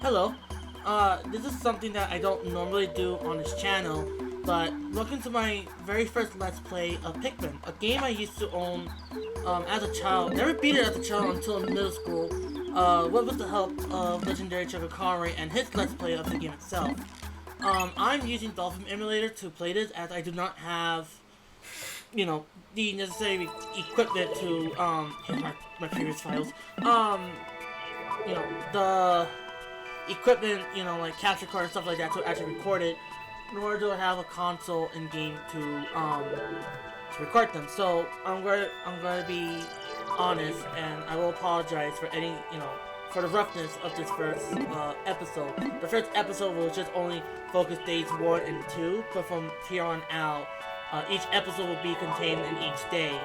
Hello. This is something that I don't normally do on this channel, but welcome to my very first Let's Play of Pikmin, a game I used to own as a child. Never beat it as a child until middle school, with the help of legendary Chakakari and his Let's Play of the game itself. I'm using Dolphin Emulator to play this as I do not have, the necessary equipment to, hit my previous files. The equipment, like capture card and stuff like that to actually record it, nor do I have a console in game to record them. So I'm going to be honest, and I will apologize for any, for the roughness of this first episode. The first episode will just only focus days 1 and 2, but from here on out, each episode will be contained in each day.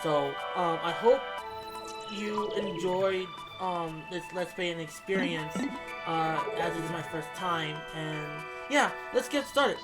So I hope you enjoyed this Let's Play and experience, as it is my first time, and yeah, let's get started.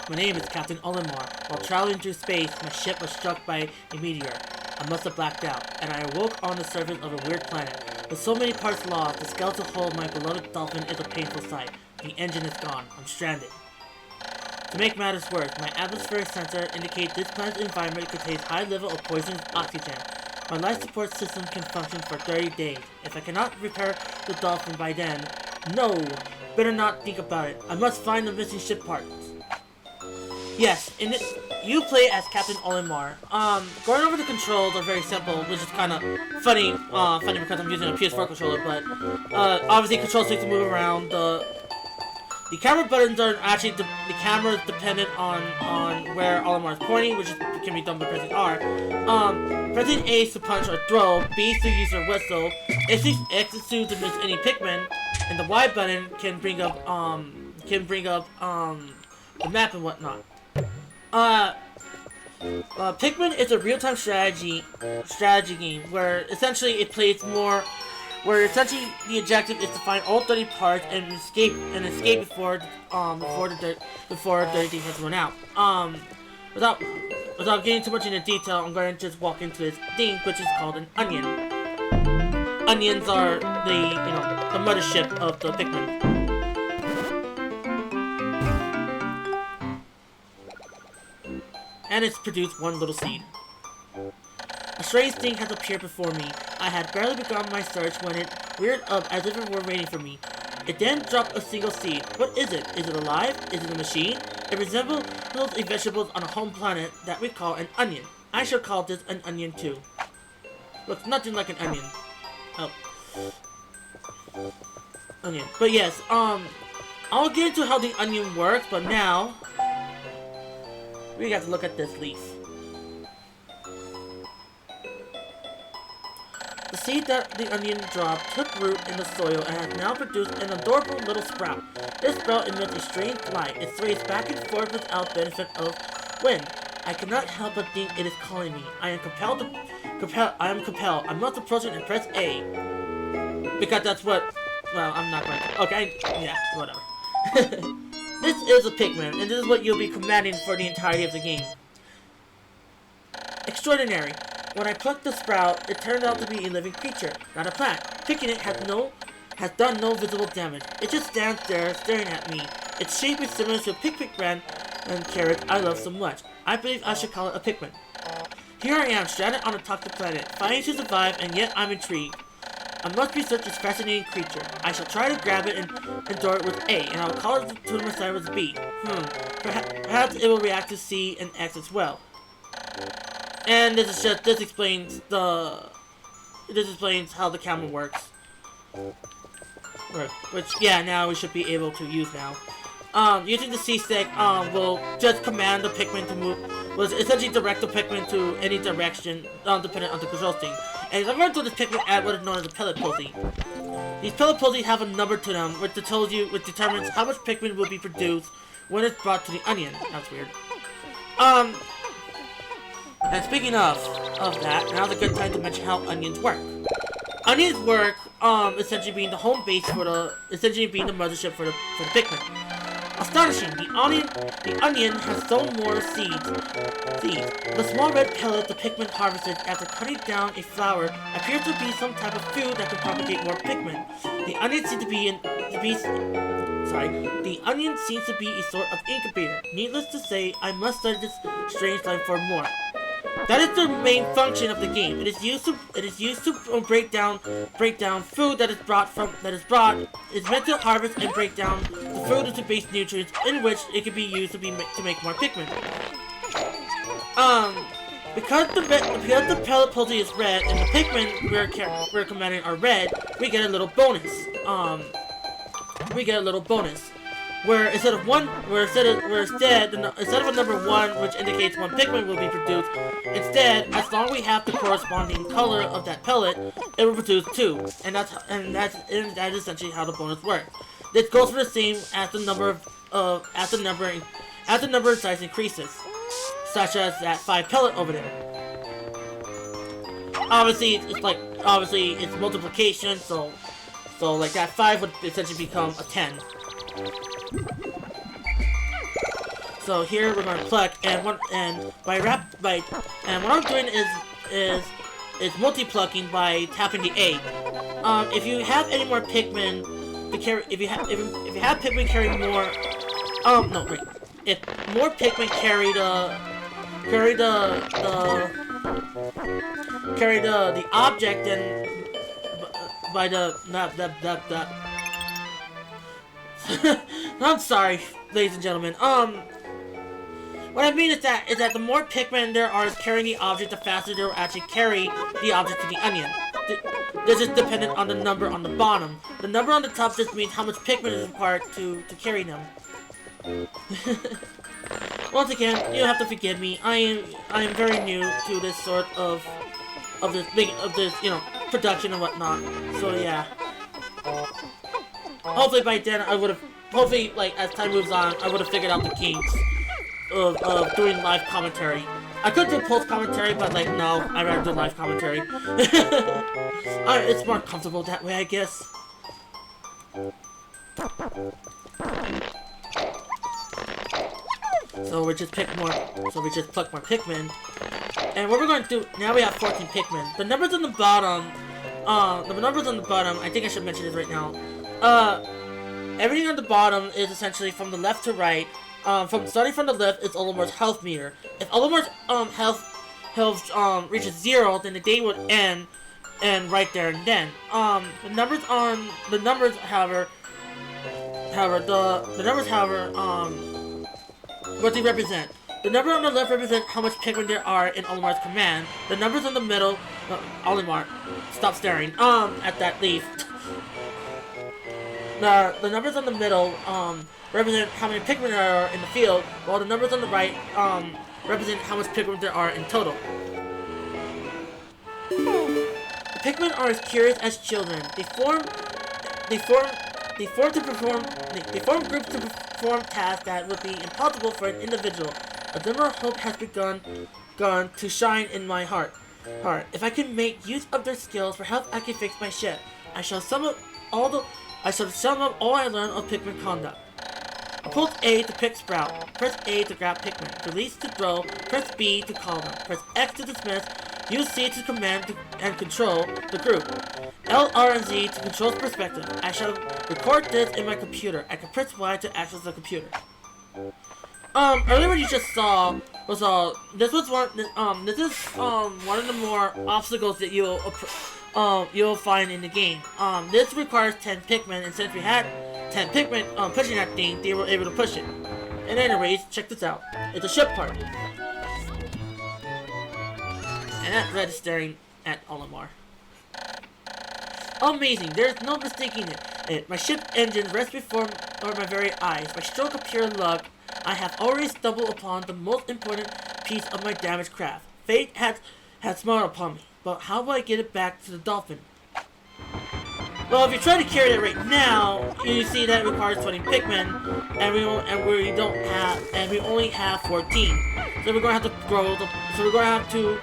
My name is Captain Olimar. While traveling through space, my ship was struck by a meteor. I must have blacked out, and I awoke on the surface of a weird planet. With so many parts lost, the skeletal hull of my beloved dolphin is a painful sight. The engine is gone. I'm stranded. To make matters worse, my atmospheric sensor indicates this planet's environment contains high level of poisonous oxygen. My life support system can function for 30 days. If I cannot repair the dolphin by then, no! Better not think about it. I must find the missing ship parts. Yes, in this, you play as Captain Olimar. Going over the controls are very simple, which is kind of funny because I'm using a PS4 controller, but, obviously control sticks to move around. The camera buttons are actually, the camera is dependent on where Olimar is pointing, which can be done by pressing R. Pressing A is to punch or throw, B is to use your whistle, X is to miss any Pikmin, and the Y button can bring up, the map and whatnot. Pikmin is a real-time strategy game where essentially it plays more, where essentially the objective is to find all 30 parts and escape before 30 days has run out. Without getting too much into detail, I'm going to just walk into this thing, which is called an onion. Onions are the mothership of the Pikmin. And it's produced one little seed. A strange thing has appeared before me. I had barely begun my search when it reared up as if it were waiting for me. It then dropped a single seed. What is it? Is it alive? Is it a machine? It resembles a vegetable on a home planet that we call an onion. I shall call this an onion too. Looks nothing like an onion. Oh. Onion. But yes, I'll get into how the onion works, but now we got to look at this leaf. The seed that the onion dropped took root in the soil and has now produced an adorable little sprout. This sprout emits a strange light. It sways back and forth without benefit of wind. I cannot help but think it is calling me. I am compelled. I must approach it and press A. Because that's what, well, I'm not going to. Okay, yeah, whatever. This is a Pikmin, and this is what you'll be commanding for the entirety of the game. Extraordinary. When I plucked the sprout, it turned out to be a living creature, not a plant. Picking it has done no visible damage. It just stands there staring at me. Its shape is similar to a Pikmin brand and carrot I love so much. I believe I should call it a Pikmin. Here I am, stranded on a toxic planet, fighting to survive, and yet I'm intrigued. I must research this fascinating creature. I shall try to grab it and throw it with A, and I'll call it to my side with B. Perhaps it will react to C and X as well. And this explains how the camera works. Which, yeah, now we should be able to use now. Using the C stick, will just command the Pikmin to move, will essentially direct the Pikmin to any direction, dependent on the control thing. And I'm going to this Pikmin add what is known as a pellet pulley. These pellet pulleys have a number to them, which determines how much Pikmin will be produced when it's brought to the onion. That's weird. And speaking of that, now's a good time to mention how onions work. Onions work, essentially being the home base essentially being the mothership for the Pikmin. Astonishing, the onion has sown more seeds. The small red pellet the Pikmin harvested after cutting down a flower appears to be some type of food that can propagate more Pikmin. The onion seems to be a sort of incubator. Needless to say, I must study this strange life form more. That is the main function of the game. It is used to break down food that is meant to harvest and break down the food into base nutrients in which it can be used to make more Pikmin. Because the pellet pulley is red and the Pikmin we're commanding are red, we get a little bonus. Where instead of a number 1 which indicates one Pikmin will be produced, instead, as long as we have the corresponding color of that pellet, it will produce 2, and that is essentially how the bonus works. This goes for the same as the number size increases, such as that 5 pellet over there. Obviously, it's multiplication, so like that 5 would essentially become a 10. So here we're gonna pluck, and what I'm doing is multi-plucking by tapping the A. If you have any more Pikmin to carry, if you have Pikmin carry more, if more Pikmin carry the object, then by the I'm sorry, ladies and gentlemen. What I mean is that the more Pikmin there are carrying the object, the faster they will actually carry the object to the onion. This is dependent on the number on the bottom. The number on the top just means how much Pikmin is required to carry them. Once again, you have to forgive me. I am very new to this sort of this production and whatnot. So yeah. Hopefully by then like as time moves on, I would have figured out the kinks of doing live commentary. I could do post commentary, but like no, I'd rather do live commentary. It's more comfortable that way, I guess. So we just pluck more Pikmin. And what we're going to do now, we have 14 Pikmin. The numbers on the bottom, I think I should mention this right now. Everything on the bottom is essentially from the left to right. Starting from the left is Olimar's health meter. If Olimar's health reaches 0, then the day would end right there and then. The numbers, however, what they represent. The number on the left represent how much Pikmin there are in Olimar's command. The numbers on the middle, Olimar, stop staring. At that leaf. The numbers on the middle represent how many Pikmin there are in the field, while the numbers on the right represent how much Pikmin there are in total. The Pikmin are as curious as children. They form groups to perform tasks that would be impossible for an individual. A glimmer of hope has begun to shine in my heart. If I can make use of their skills, perhaps I can fix my ship. I shall sum up all I learned of Pikmin conduct. Press A to pick Sprout. Press A to grab Pikmin. Release to throw. Press B to call them. Press X to dismiss. Use C to command and control the group. L, R, and Z to control perspective. I shall record this in my computer. I can press Y to access the computer. Earlier what you just saw was this is one of the more obstacles that you'll find in the game. This requires 10 Pikmin, and since we had 10 Pikmin pushing that thing, they were able to push it. And anyways, check this out. It's a ship part. And that red is staring at Olimar. Amazing, there's no mistaking it. My ship engine rests before my very eyes. By stroke of pure luck, I have already stumbled upon the most important piece of my damaged craft. Fate had smiled upon me, but how will I get it back to the dolphin? Well, if you try to carry it right now, you see that it requires 20 Pikmin, and we only have 14. So we're gonna have to grow the. So we're gonna have to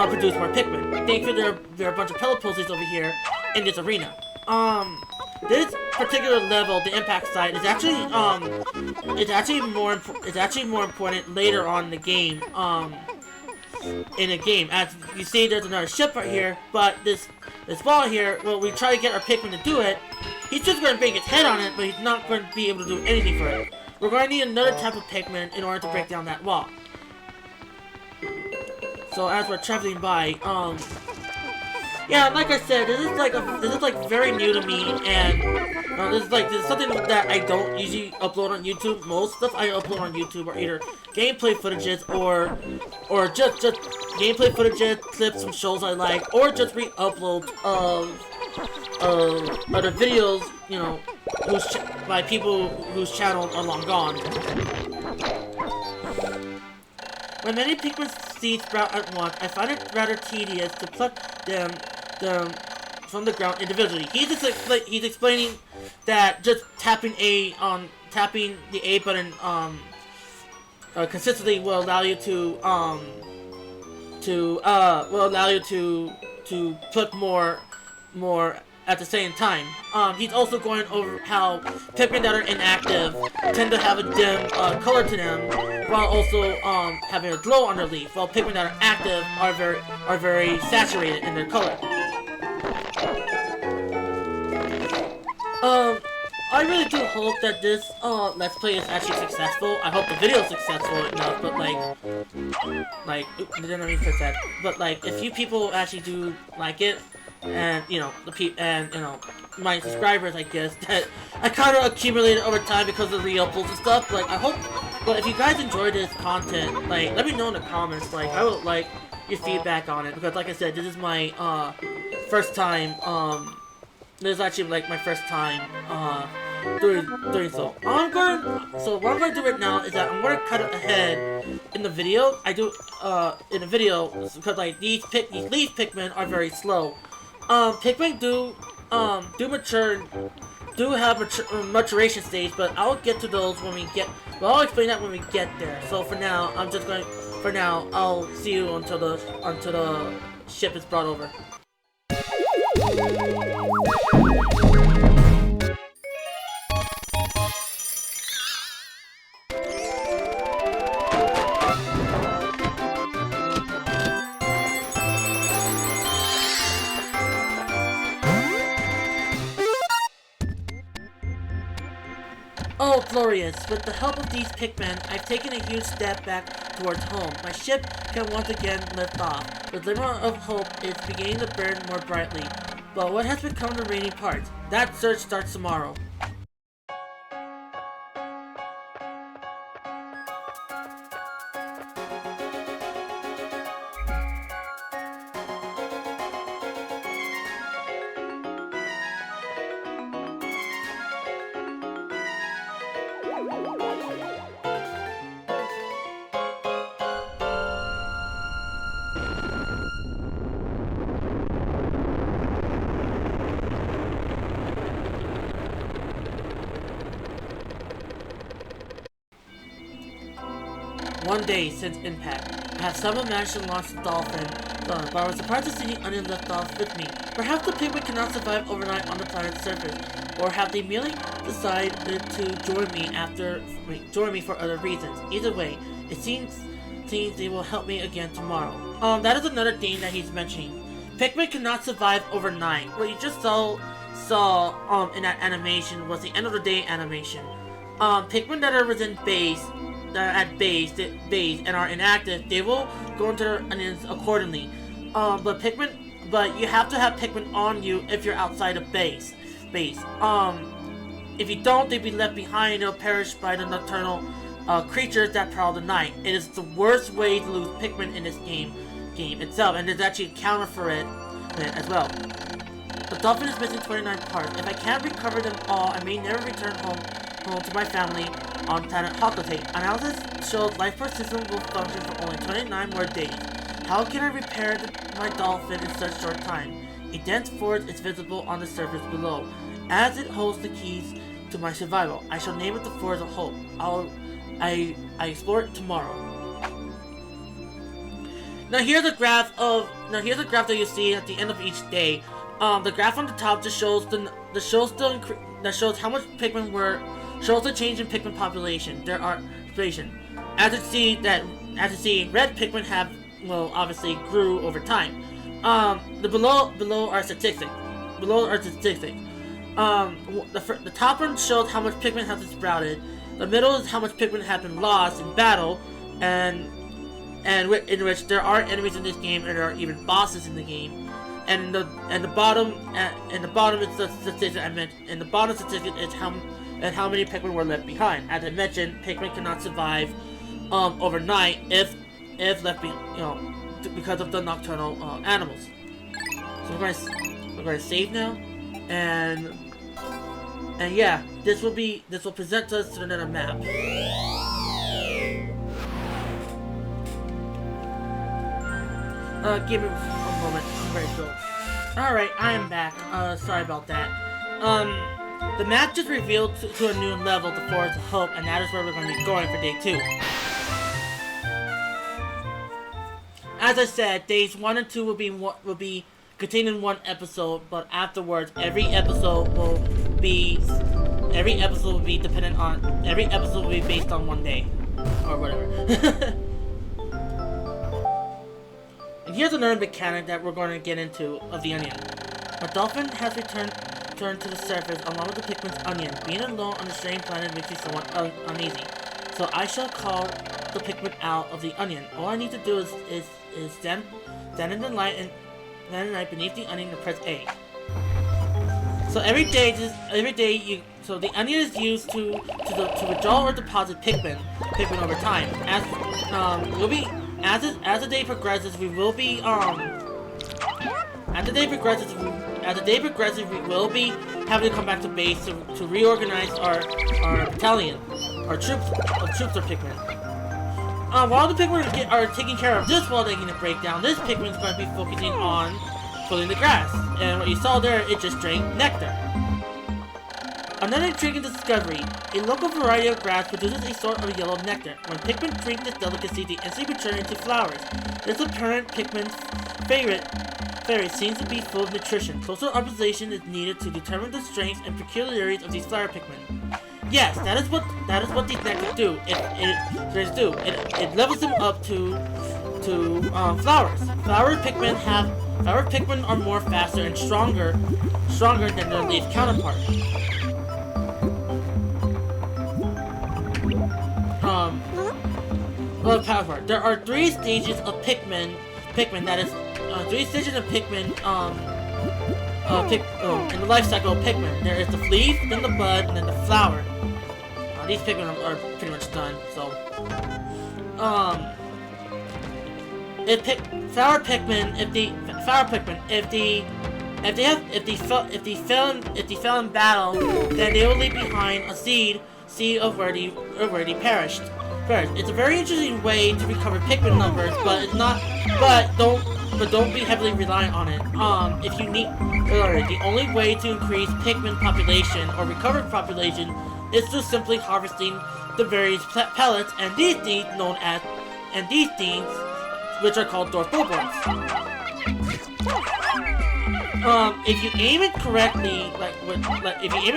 produce more Pikmin. Thankfully, there are a bunch of Peloposes over here in this arena. This particular level, the impact site, is actually more important later on in the game. As you see, there's another ship right here, but this ball here, well, we try to get our Pikmin to do it. He's just going to bang his head on it, but he's not going to be able to do anything for it. We're going to need another type of Pikmin in order to break down that wall. So as we're traveling by, yeah, like I said, this is like very new to me, and this is something that I don't usually upload on YouTube. Most stuff I upload on YouTube are either gameplay footages or just gameplay footages, clips from shows I like, or just re-uploads of other videos, you know, by people whose channels are long gone. When many Pikmin seeds sprout at once, I find it rather tedious to pluck them from the ground individually. He's explaining that just tapping the A button consistently will allow you to pluck more at the same time. He's also going over how Pikmin that are inactive tend to have a dim color to them, while also having a glow on their leaf, while Pikmin that are active are very saturated in their color. I really do hope that this Let's Play is actually successful. I hope the video is successful enough, but like if you people actually do like it, and you know my subscribers, I guess, that I kind of accumulated over time because of the re-uploads and stuff. Like, I hope, but if you guys enjoy this content, like, let me know in the comments. Like, I would like your feedback on it, because like I said, this is my first time. This is actually like my first time doing so. So what I'm going to do right now is that I'm going to cut it ahead in the video. In the video, because like these leaf Pikmin are very slow. Pikmin do have maturation stage, but I'll get to those when we get. Well, I'll explain that when we get there. So for now, I'll see you until the ship is brought over. Oh, glorious! With the help of these Pikmin, I've taken a huge step back towards home. My ship can once again lift off. The glimmer of hope is beginning to burn more brightly. But what has become the remaining parts? That search starts tomorrow. One day since impact, I have somehow managed to launch the dolphin, but I was surprised to see the onion left off with me. Perhaps the Pikmin cannot survive overnight on the planet's surface, or have they merely decided to join me for other reasons. Either way, it seems seems they will help me again tomorrow. That is another thing that he's mentioning. Pikmin cannot survive overnight. What you just saw in that animation was the end of the day animation. Pikmin that are within base, that are at base and are inactive, they will go into their onions accordingly. But you have to have Pikmin on you if you're outside of base. If you don't, they'll be left behind and they'll perish by the nocturnal creatures that prowl the night. It is the worst way to lose Pikmin in this game itself, and there's actually a counter for it as well. The dolphin is missing 29 parts. If I can't recover them all, I may never return home to my family on planet Hakote. Analysis shows life support system will function for only 29 more days. How can I repair my dolphin in such short time? A dense forest is visible on the surface below, as it holds the keys to my survival. I shall name it the Forest of Hope. I explore it tomorrow. Now here's a graph that you see at the end of each day. The graph on the top just shows how much Pikmin shows the change in Pikmin population. As you see, red Pikmin obviously grew over time. The below are statistics. The top one shows how much Pikmin has been sprouted. The middle is how much Pikmin have been lost in battle, and in which there are enemies in this game, and there are even bosses in the game. And the bottom is the statistic I mentioned. And the bottom statistic is how many Pikmin were left behind. As I mentioned, Pikmin cannot survive overnight if left because of the nocturnal animals. So we're going to save now, and yeah, this will present us to another map. Give me one moment. I'm ready to go. Alright, I am back. Sorry about that. The map just revealed to a new level, the Forest of Hope, and that is where we're going to be going for day 2. As I said, days 1 and 2 will be contained in one episode, but afterwards, every episode will be based on one day, or whatever. And here's another mechanic that we're going to get into of the onion. My dolphin has returned to the surface along with the Pikmin's onion. Being alone on a strange planet makes me somewhat uneasy. So I shall call the Pikmin out of the onion. All I need to do is stand in the light beneath the onion and press A. So every day the onion is used to withdraw or deposit Pikmin over time. As the day progresses, we will be having to come back to base to reorganize our battalion, our troops of Pikmin. While the Pikmin are taking care of this while taking a breakdown, this Pikmin is going to be focusing on pulling the grass. And what you saw there, it just drank nectar. Another intriguing discovery. A local variety of grass produces a sort of yellow nectar. When Pikmin drink this delicacy, they instantly mature into flowers. This apparent Pikmin's fairy seems to be full of nutrition. Closer observation is needed to determine the strengths and peculiarities of these flower Pikmin. Yes, that is what these nectars do. It levels them up to flowers. Flower Pikmin are more faster and stronger than their leaf counterparts. There are 3 stages of Pikmin. That is 3 stages of Pikmin. In the life cycle of Pikmin, there is the leaf, then the bud, and then the flower. These Pikmin are pretty much done. So, flower Pikmin, if they fell in battle, then they will leave behind a seed of where they perished. It's a very interesting way to recover Pikmin numbers, but don't be heavily reliant on it. The only way to increase Pikmin population or recover population is through simply harvesting the various pellets and these things which are called dwarf bulbs. If you aim it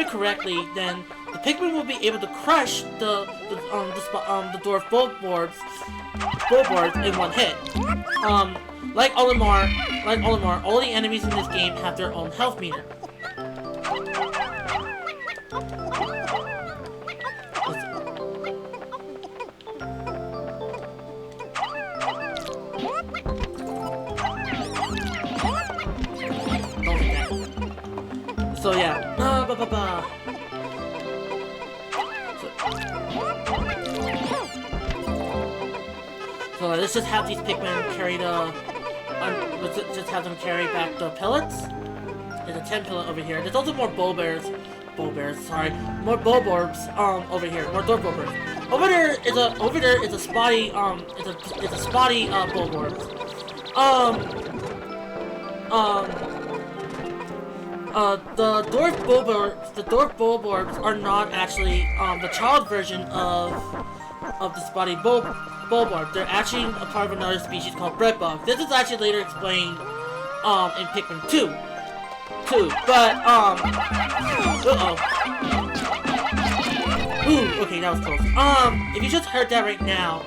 correctly, then the Pikmin will be able to crush the dwarf bulborbs in one hit. Like Olimar, all the enemies in this game have their own health meter. So yeah, So let's just have these Pikmin carry the. Let's just have them carry back the pellets. There's a 10 pellet over here. There's also more more bulborbs over here, more dwarf bulborbs. Over there is a spotty bulborb. The dwarf bulborbs are not actually the child version of the spotty bulborb. They're actually a part of another species called breadbug. This is actually later explained in Pikmin 2. But ooh, okay, that was close. If you just heard that right now,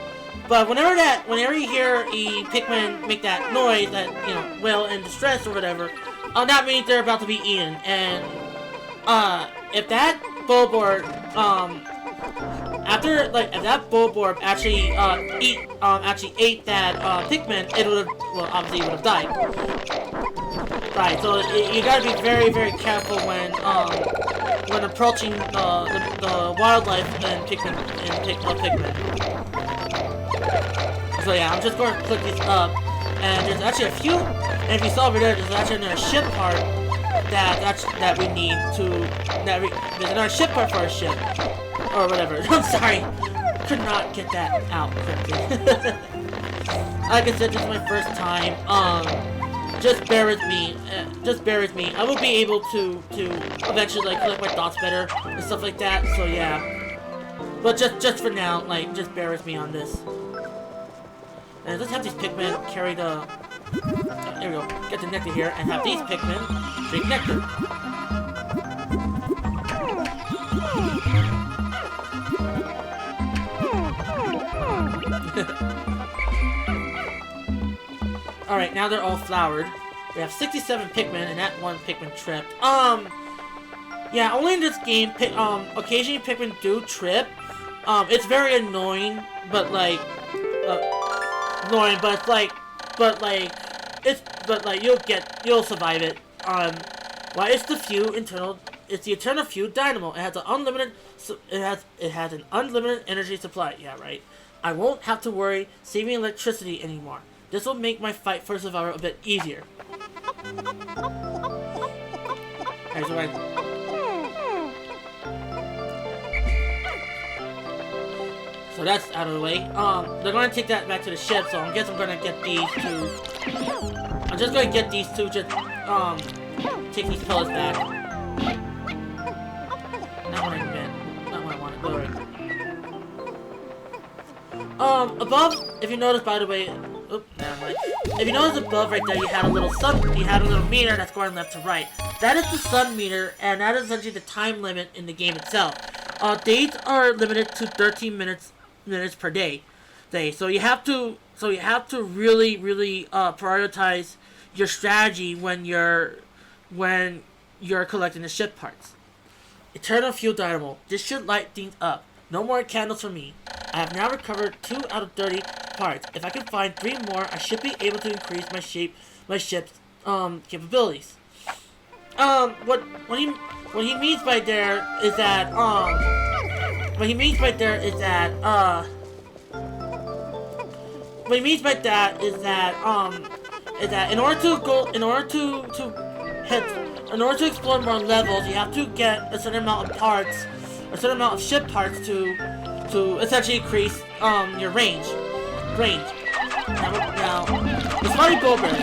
but whenever you hear a Pikmin make that noise, that wail in distress or whatever, that means they're about to be eaten. And if that bulborb if that bulborb actually ate that Pikmin, it would have, well, obviously it would have died. Right, so you gotta be very, very careful when approaching the wildlife in Pikmin. So yeah, I'm just going to click these up, and there's actually a few. And if you saw over there, there's actually another ship part that we need to. There's another ship part for our ship. Or whatever. I'm sorry. Could not get that out quickly. Like I said, this is my first time. Just bear with me. I will be able to eventually collect my thoughts better and stuff like that. So yeah. But just for now, just bear with me on this. And let's have these Pikmin carry the. There we go. Get the nectar here, and have these Pikmin drink nectar. Alright, now they're all flowered. We have 67 Pikmin and that one Pikmin tripped. Yeah, only in this game, occasionally Pikmin do trip. It's very annoying, but you'll survive it. Why it's the eternal Few Dynamo. It has an unlimited energy supply. Yeah, right. I won't have to worry saving electricity anymore. This will make my fight for survival a bit easier. Okay, so that's out of the way. They're going to take that back to the ship, so I guess I'm going to get these two. I'm just going to get these two, take these pellets back. Not what I meant. Not what I wanted. Alright. Above, if you notice, by the way, if you notice above right there, you had a little meter that's going left to right. That is the sun meter, and that is essentially the time limit in the game itself. Days are limited to 13 minutes per day. So you have to really prioritize your strategy when you're collecting the ship parts. Eternal Fuel Dynamo. This should light things up. No more candles for me. I have now recovered 2 out of 30 parts. If I can find 3 more, I should be able to increase my ship's capabilities. What he means by there is that in order to explore more levels, you have to get a certain amount of parts, a certain amount of ship parts to essentially increase your range. Now, the Spotty Bulbers,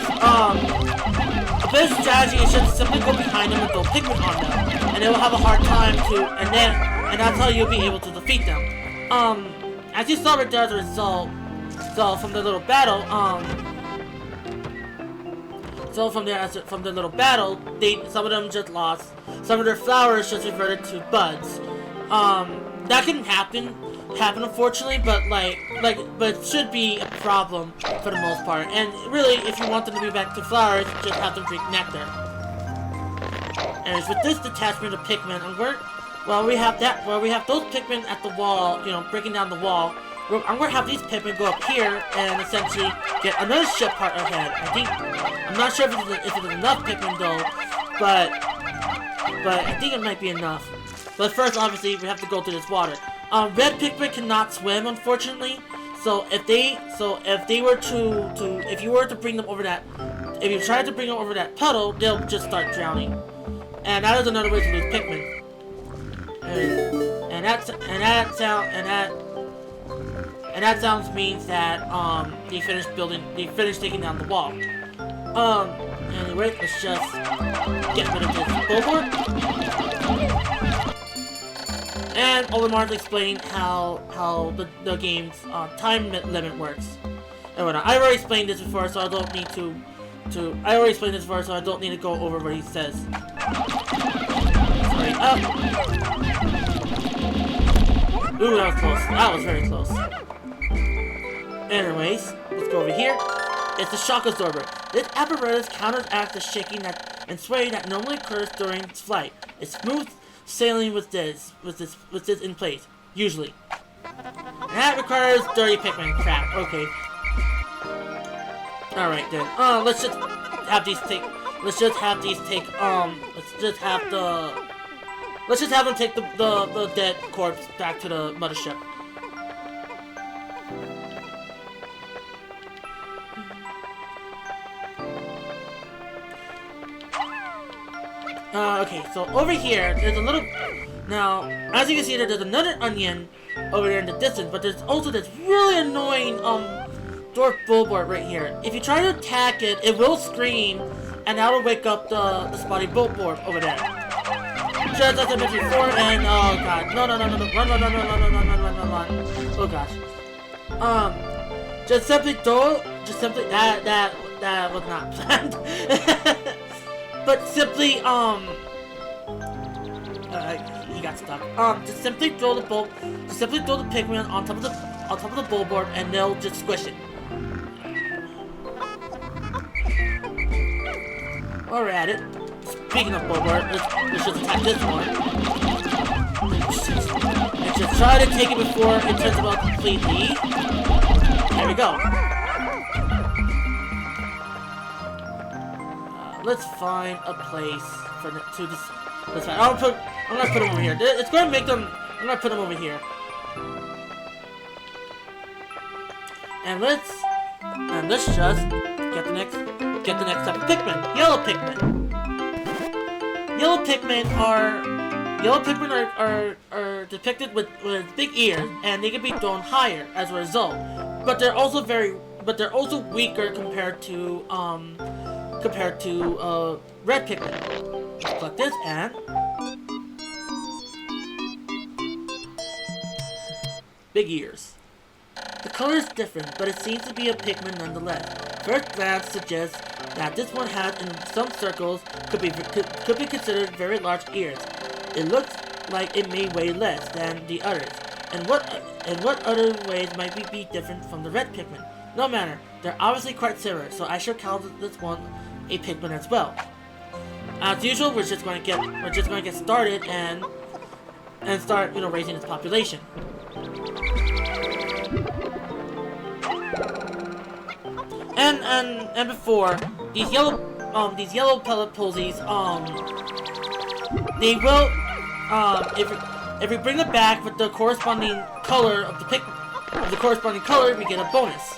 the best strategy is just to simply go behind them and throw Pikmin on them, and they will have a hard time and that's how you'll be able to defeat them. As you saw right there as a result, from the little battle, some of them just lost. Some of their flowers just reverted to buds. That can happen unfortunately, but but it should be a problem for the most part. And really, if you want them to be back to flowers, just have them drink nectar. And with this detachment of Pikmin, we have those Pikmin at the wall, you know, breaking down the wall. I'm gonna have these Pikmin go up here and essentially get another ship part ahead. I'm not sure if it is enough Pikmin though, but I think it might be enough. But first, obviously, we have to go through this water. Red Pikmin cannot swim, unfortunately. So if you were to bring them over that, if you tried to bring them over that puddle, they'll just start drowning. And that is another way to lose Pikmin. And that sounds means that they finished taking down the wall. Anyway, let's just get rid of this billboard. And Olimar's explaining how the game's time limit works. And whatnot. I already explained this before, so I don't need to go over what he says. Sorry. Ooh, that was close. That was very close. Anyways, let's go over here. It's the shock absorber. This apparatus counteracts the shaking and swaying that normally occurs during flight. It's smooth sailing with this in place, usually. And that requires dirty Pikmin. Crap. Okay. All right then. Let's just have them take the dead corpse back to the mothership. Okay, so over here, there's a little... Now, as you can see, there's another onion over there in the distance, but there's also this really annoying, dwarf billboard right here. If you try to attack it, it will scream, and that will wake up the spotty billboard over there. Just as I mentioned before, and... Oh, God. No. Run. Oh, gosh. Just simply... That was not planned. But simply, he got stuck. Just simply throw the Pikmin on top of the billboard, and they'll just squish it. While we're at it, speaking of billboard, let's just attack this one. Let's just try to take it before it turns about completely. There we go. Let's find a place to this. Let's find. I'm gonna put them over here. It's gonna make them. I'm gonna put them over here. And let's just get the next type of Pikmin. Yellow Pikmin. Yellow Pikmin are depicted with big ears, and they can be thrown higher as a result. But they're also weaker compared to red Pikmin. Let's collect this and big ears. The color is different, but it seems to be a Pikmin nonetheless. First glance suggests that this one has, in some circles, could be considered very large ears. It looks like it may weigh less than the others. And what other ways might be different from the red Pikmin? No matter, they're obviously quite similar, so I shall call this one a Pikmin as well. As usual, we're just going to get started and start, you know, raising its population. And before these yellow pellet posies, they will if we bring it back with the corresponding color of we get a bonus.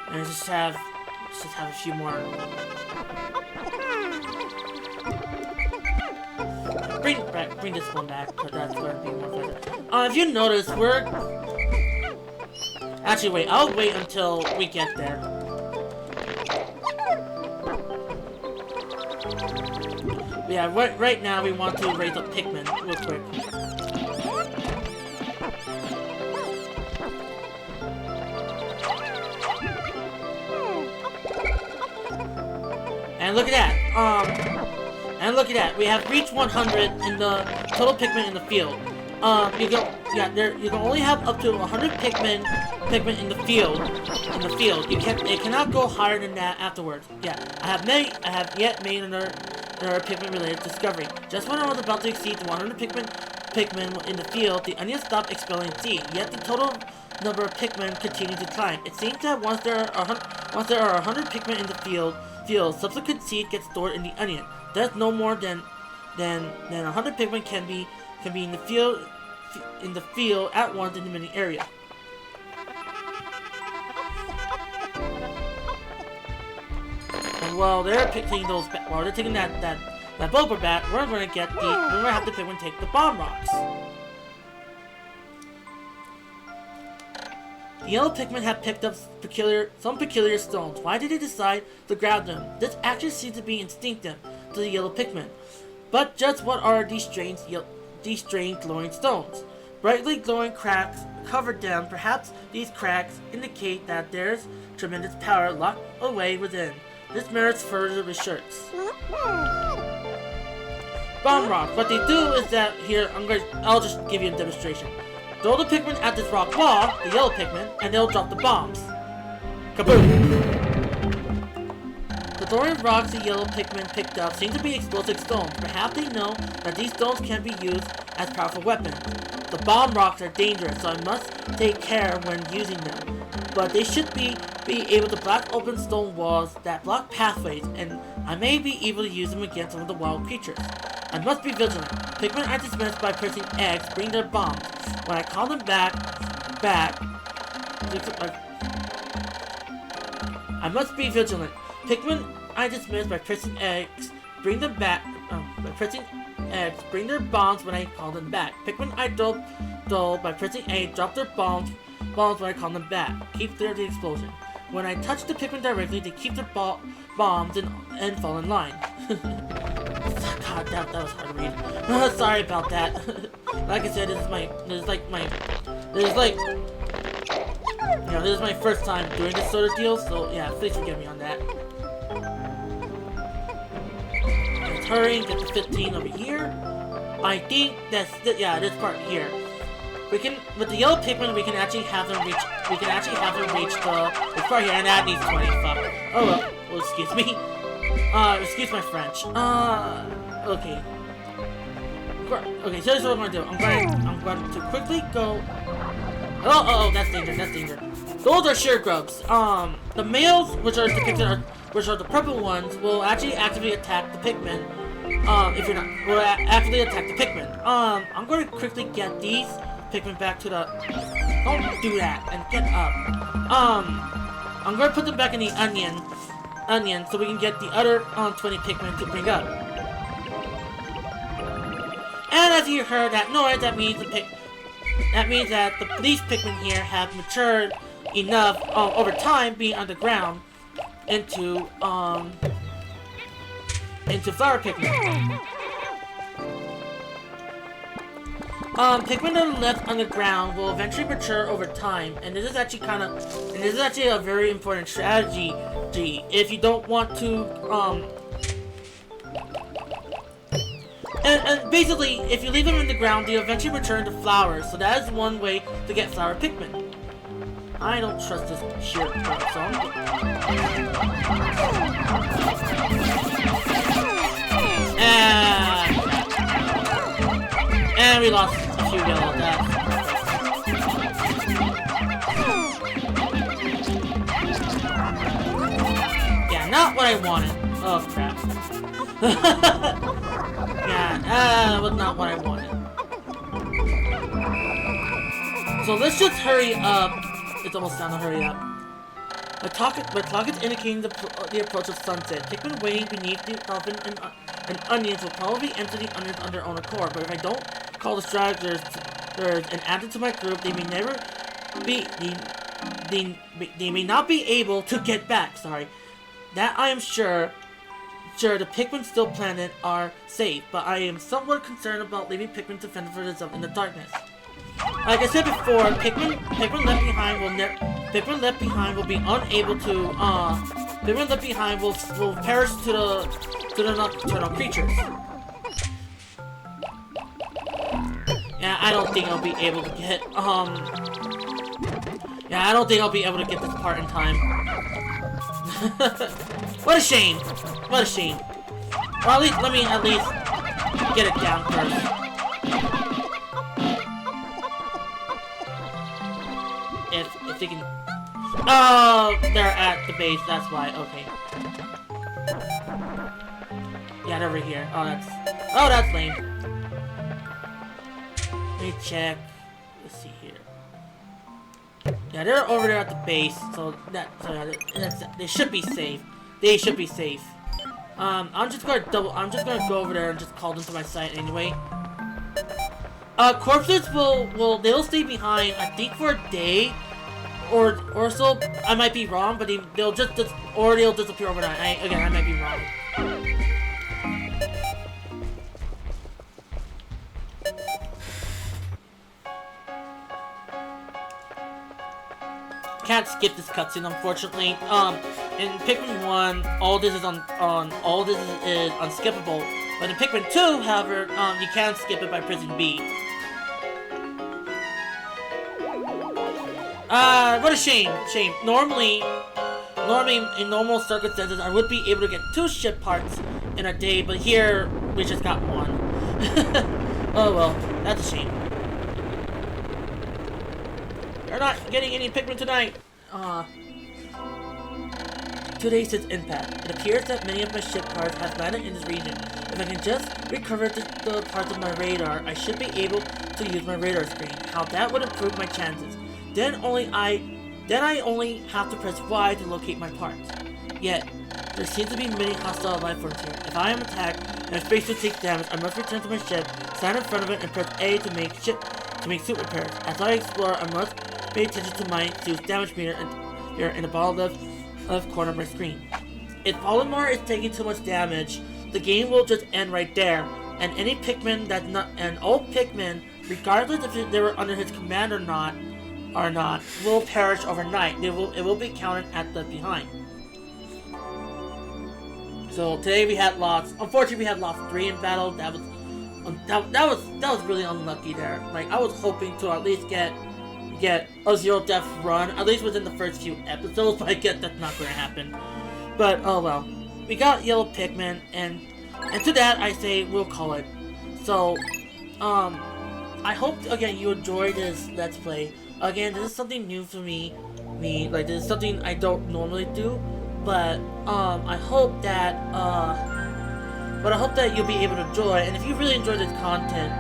And just have a few more. Bring this one back, because that's going to be more better. If you notice, actually, wait. I'll wait until we get there. Yeah, right now we want to raise up Pikmin real quick. And look at that. And look at that. We have reached 100 in the total Pikmin in the field. You can only have up to 100 Pikmin in the field. It cannot go higher than that afterwards. Yeah, I have yet made another Pikmin-related discovery. Just when I was about to exceed the 100 Pikmin in the field, the onion stopped expelling seed. Yet the total number of Pikmin continued to climb. It seems that once there are 100 Pikmin in the field, subsequent seed gets stored in the onion. There's no more than 100 Pikmin can be in the field at once in the mini area. And while they're taking that Boba bat, we're gonna have the Pikmin take the bomb rocks. The yellow Pikmin have picked up some peculiar stones. Why did they decide to grab them? This actually seems to be instinctive to the yellow Pikmin. But just what are these strange glowing stones? Brightly glowing cracks covered them. Perhaps these cracks indicate that there's tremendous power locked away within. This merits further research. Bomb rocks. What they do is that here I'll just give you a demonstration. Throw the Pikmin at this rock wall, the yellow Pikmin, and they'll drop the bombs. Kaboom! The throwing rocks the yellow Pikmin picked up seem to be explosive stones. Perhaps they know that these stones can be used as powerful weapons. The bomb rocks are dangerous, so I must take care when using them. But they should be able to block open stone walls that block pathways, and I may be able to use them against some of the wild creatures. I must be vigilant. Pikmin are dismissed by pressing X, bring their bombs. When I call them back, I must be vigilant. Pikmin I dismiss by pressing X, bring them back, by pressing X, bring their bombs when I call them back. Pikmin I dull by pressing A, drop their bombs when I call them back. Keep clear of the explosion. When I touch the Pikmin directly, they keep their bombs and fall in line. God, that was hard to read. Sorry about that. Like I said, this is my first time doing this sort of deal, so yeah, please forgive me on that. Let's hurry and get the 15 over here. I think this part here. With the yellow Pikmin, we can actually have them reach this part here, and that needs 20. Fuck. Oh well. Oh, excuse me. Excuse my French. Okay. Okay, so here's what I'm gonna do. I'm going to quickly go. Oh, that's danger. Those are sheer grubs. The males, which are the purple ones, will actually actively attack the Pikmin. Will actively attack the Pikmin. I'm going to quickly get these Pikmin back to the. Don't do that and get up. I'm going to put them back in the onion, so we can get the other 20 Pikmin to bring up. And as you heard that noise, that means that these Pikmin here have matured enough over time, being underground, into flower Pikmin. Pikmin that are left underground will eventually mature over time, and this is actually a very important strategy if you don't want to and basically, if you leave them in the ground, they eventually mature into flowers. So that is one way to get flower Pikmin. I don't trust this sheer song. And we lost a few yellow deaths. Yeah, not what I wanted. Oh crap. Yeah, that was not what I wanted. So let's just hurry up. It's almost time to hurry up. My clock is indicating the approach of sunset. Pikmin waiting beneath the dolphin and onions will probably enter the onions on their own accord. But if I don't call the strategists and add them to my group, they may not be able to get back. Sorry, that I am sure. Sure, the Pikmin still planet are safe, but I am somewhat concerned about leaving Pikmin to fend for themselves in the darkness. Like I said before, Pikmin left behind will be unable to Pikmin left behind will perish to the nocturnal creatures. Yeah, I don't think I'll be able to get yeah, I don't think I'll be able to get this part in time. What a shame! What a shame! Or at least let me get it down first. If they can. Oh, they're at the base. That's why. Okay. Yeah, they're over here. Oh, that's lame. Let me check. Let's see here. Yeah, they're over there at the base, so they should be safe. They should be safe. I'm just gonna go over there and just call them to my side anyway. Corpses they'll stay behind, I think, for a day or so. I might be wrong, but they'll disappear overnight. I might be wrong. Can't skip this cutscene, unfortunately. In Pikmin 1, all this is unskippable. But in Pikmin 2, however, you can skip it by pressing B. What a shame. Normally, in normal circumstances, I would be able to get 2 ship parts in a day, but here, we just got 1. Oh well, that's a shame. We're not getting any Pikmin tonight. 2 days since impact. It appears that many of my ship parts have landed in this region. If I can just recover the parts of my radar, I should be able to use my radar screen. How that would improve my chances. Then I only have to press Y to locate my parts. Yet, there seems to be many hostile life forms here. If I am attacked and my spacesuit takes damage, I must return to my ship, stand in front of it, and press A to make suit repairs. As I explore, I must pay attention to my suit's damage meter here in the bottom left corner of my screen. If Olimar is taking too much damage, the game will just end right there, and any Pikmin all Pikmin, regardless if they were under his command or not, will perish overnight. It will be counted at the behind. So today we had lost. Unfortunately, we had lost 3 in battle. That was really unlucky there. Like, I was hoping to at least get a 0 death run, at least within the first few episodes, but I guess that's not going to happen. But oh well. We got yellow Pikmin, and to that I say we'll call it. So, I hope again you enjoyed this Let's Play. Again, this is something new for me. Like, this is something I don't normally do, but I hope that you'll be able to enjoy. And if you really enjoyed this content,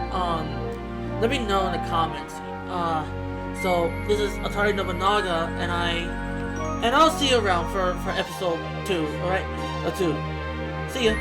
let me know in the comments. So this is Atari Nobunaga, and I'll see you around for episode 2. All right, 2. See ya.